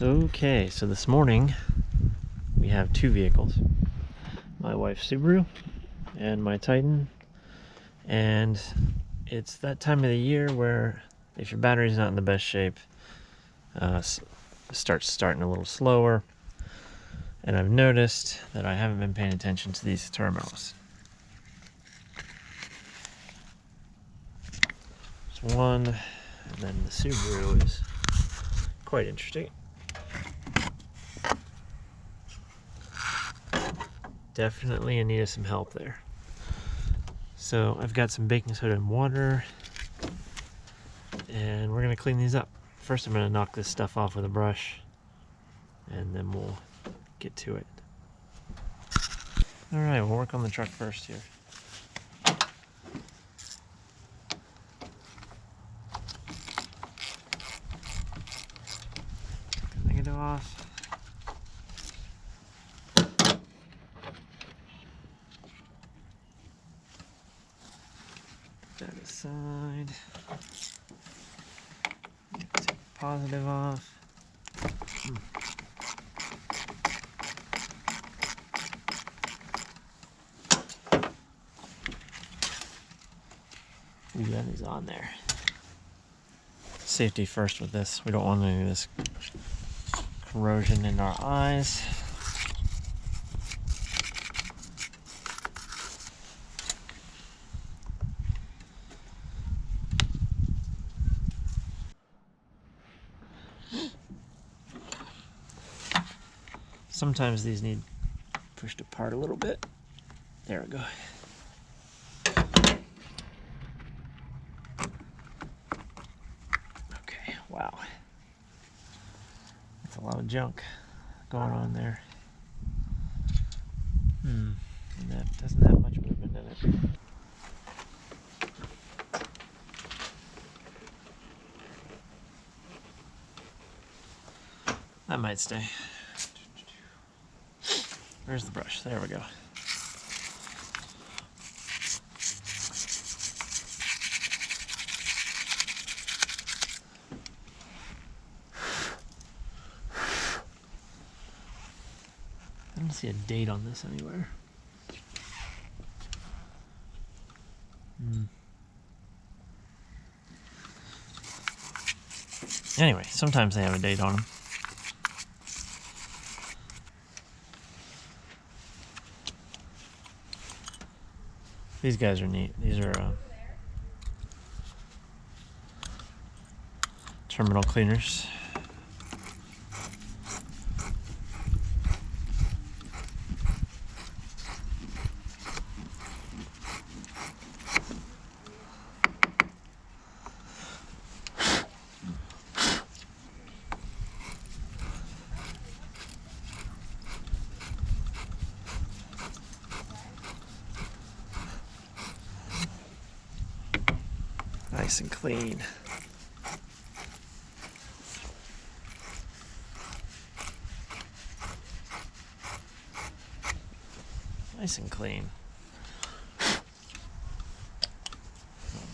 Okay, so this morning we have two vehicles. My wife's Subaru and my Titan. And it's that time of the year where if your battery's not in the best shape, starting a little slower. And I've noticed that I haven't been paying attention to these terminals. There's one, and then the Subaru is quite interesting. Definitely in need of some help there. So I've got some baking soda and water, and we're gonna clean these up. First I'm gonna knock this stuff off with a brush, and then we'll get to it. All right, we'll work on the truck first here. Get the negative off. That aside. Take the positive off. Ooh, that is on there. Safety first with this. We don't want any of this corrosion in our eyes. Sometimes these need pushed apart a little bit. There we go. Okay, wow. That's a lot of junk going on there. And that doesn't have much movement in it. That might stay. Where's the brush? There we go. I don't see a date on this anywhere. Anyway, sometimes they have a date on them. These guys are neat. These are terminal cleaners. Nice and clean. Nice and clean. I'll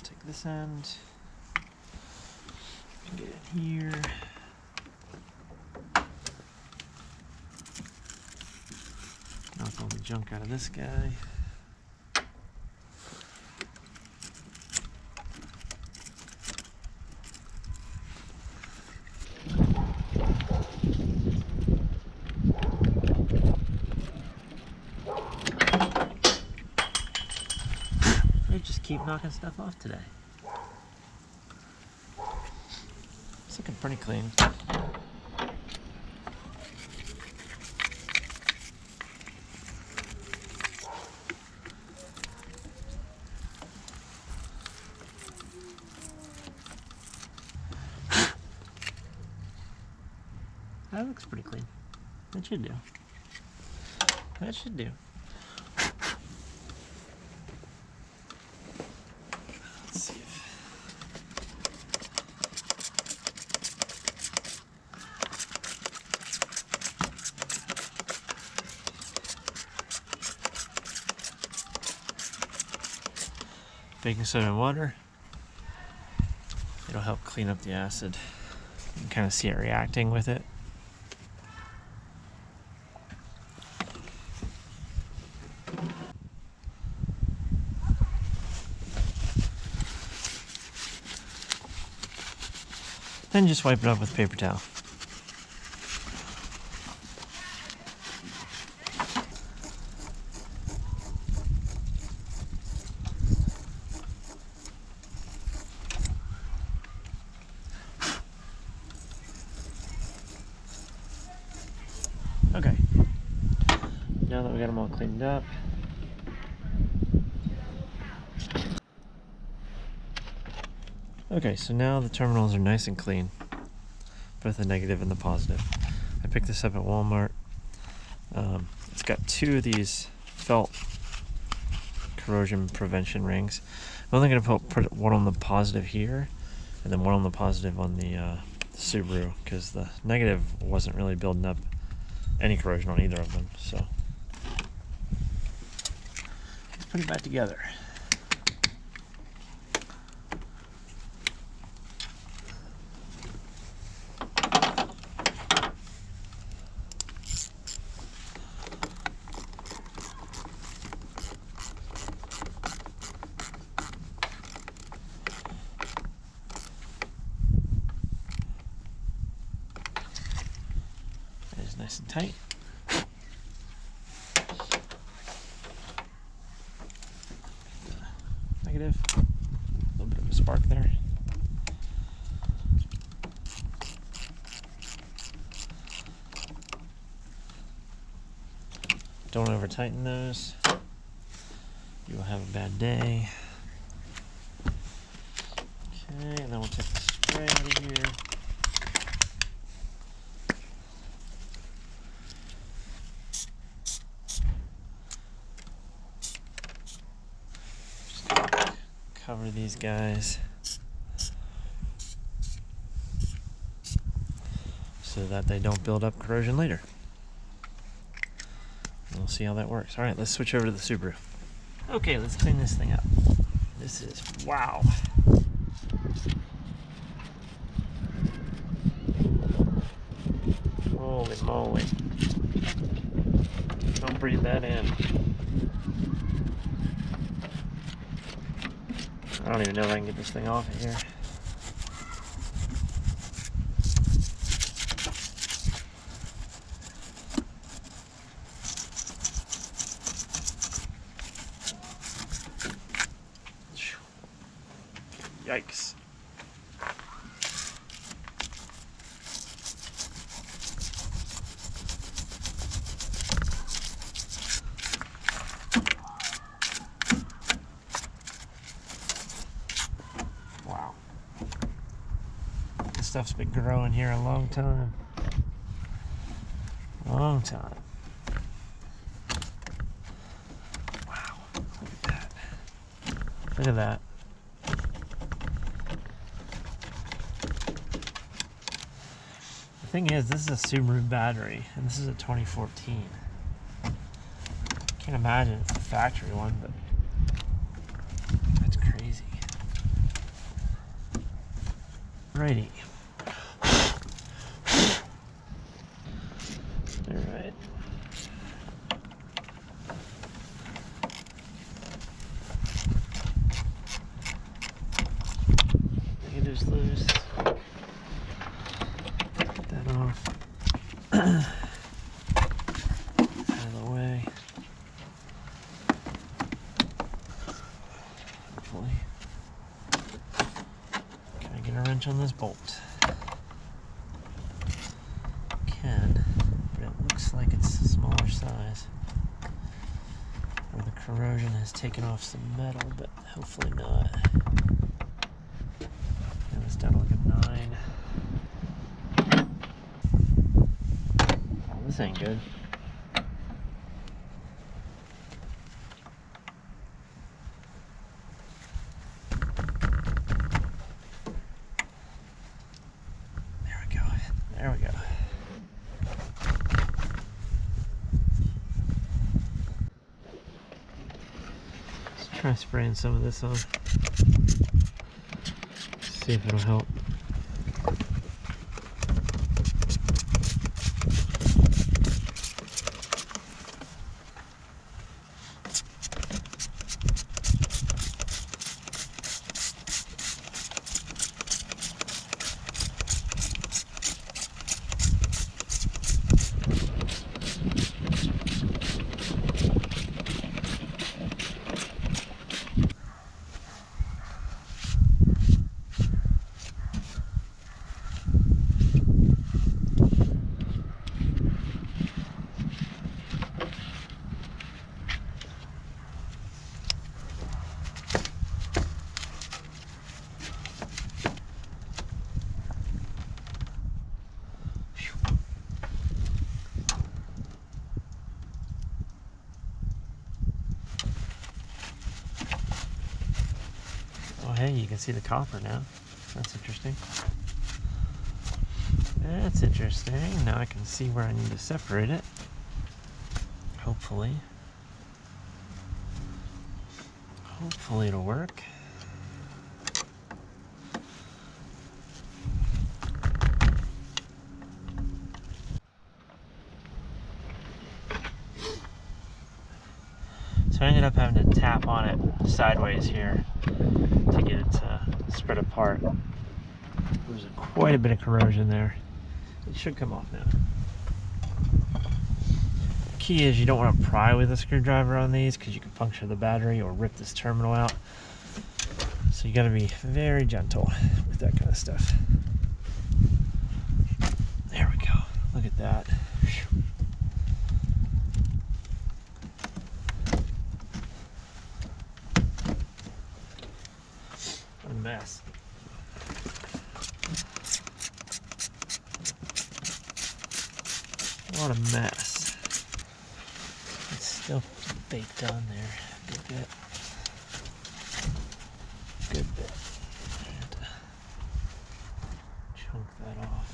take this end and get in here. Knock all the junk out of this guy. Just keep knocking stuff off today. It's looking pretty clean. That looks pretty clean. That should do. That should do. Let's see if... baking soda and water. It'll help clean up the acid. You can kind of see it reacting with it. Then just wipe it off with a paper towel. Okay, now that we got them all cleaned up, okay, so now the terminals are nice and clean, both the negative and the positive. I picked this up at Walmart. It's got two of these felt corrosion prevention rings. I'm only going to put one on the positive here, and then one on the positive on the Subaru, because the negative wasn't really building up any corrosion on either of them. So let's put it back together. It's nice and tight. Negative. A little bit of a spark there. Don't over tighten those. You will have a bad day. Okay, and then we'll take the spray out of here. Cover these guys so that they don't build up corrosion later. We'll see how that works. All right, let's switch over to the Subaru. Okay, let's clean this thing up. This is, wow. Holy moly. Don't breathe that in. I don't even know if I can get this thing off of here. Yikes. Wow. This stuff's been growing here a long time. Long time. Wow. Look at that. Look at that. The thing is, this is a Subaru battery, and this is a 2014. Can't imagine it's the factory one, but that's crazy. Righty. Alright. Negative's loose. Get that off. Out of the way. Hopefully. Can I get a wrench on this bolt? Can, but it looks like it's a smaller size. Or the corrosion has taken off some metal, but hopefully not. And it's down to like a 9. Oh, this ain't good. There we go. There we go. Let's try spraying some of this on. See if it'll help. hey, you can see the copper now. That's interesting. That's interesting. Now I can see where I need to separate it. Hopefully. Hopefully it'll work. So I ended up having to tap on it sideways here to get it to spread apart. There's quite a bit of corrosion there. It should come off now. The key is you don't want to pry with a screwdriver on these because you can puncture the battery or rip this terminal out. So you got to be very gentle with that kind of stuff. There we go. Look at that. What a mess. What a mess. It's still baked on there a good bit. Good bit. And chunk that off.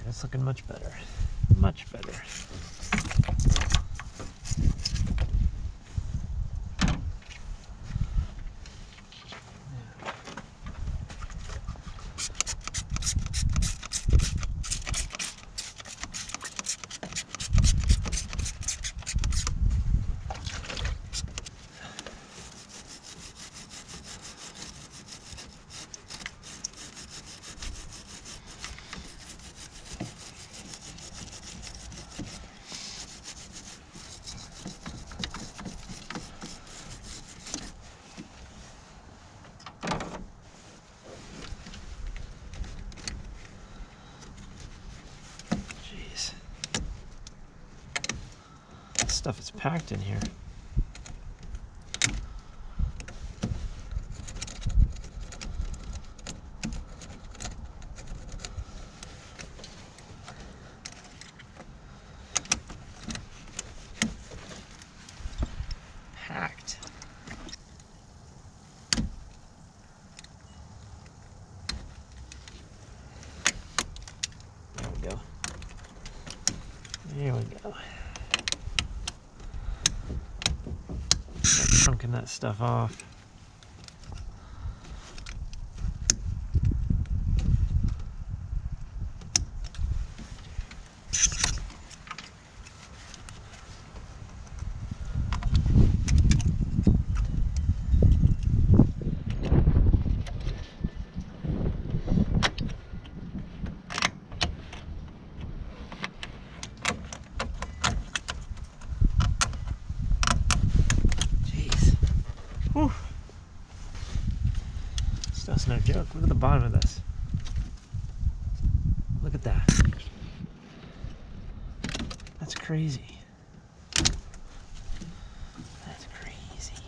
It's looking much better. Much better. Stuff is packed in here. Packed. There we go. There we go. Chunking that stuff off. Whew. Stuff's no joke. Look at the bottom of this. Look at that. That's crazy. That's crazy.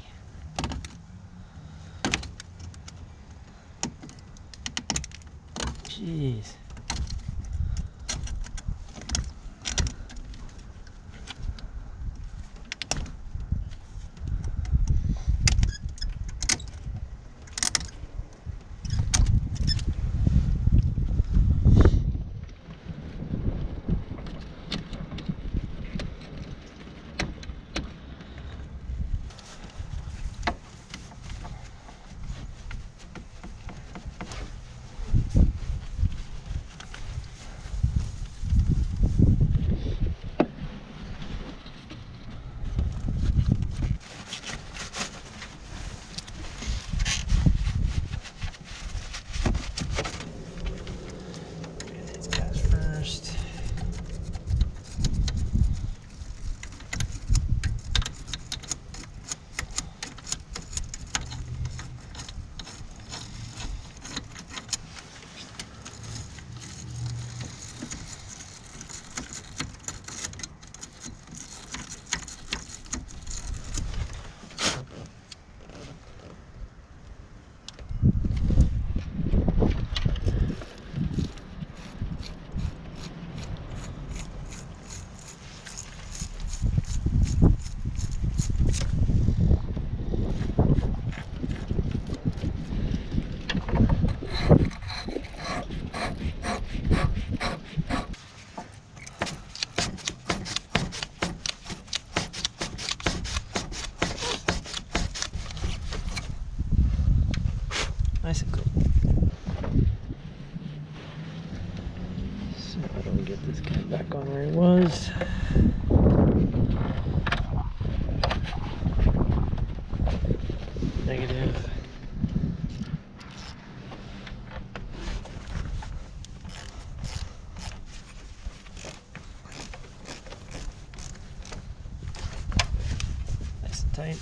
Jeez. get this guy back on where he was. Negative. Nice and tight.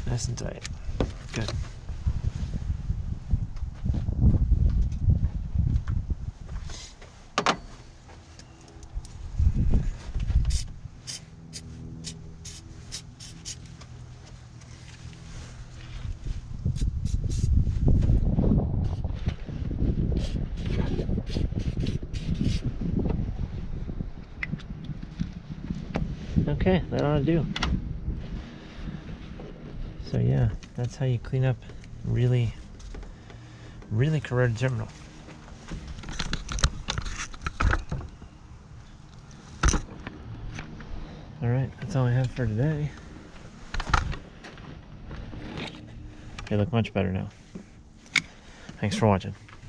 Nice and tight. Good. Okay, that ought to do. So yeah, that's how you clean up really corroded terminal. Alright, that's all I have for today. They look much better now. Thanks for watching.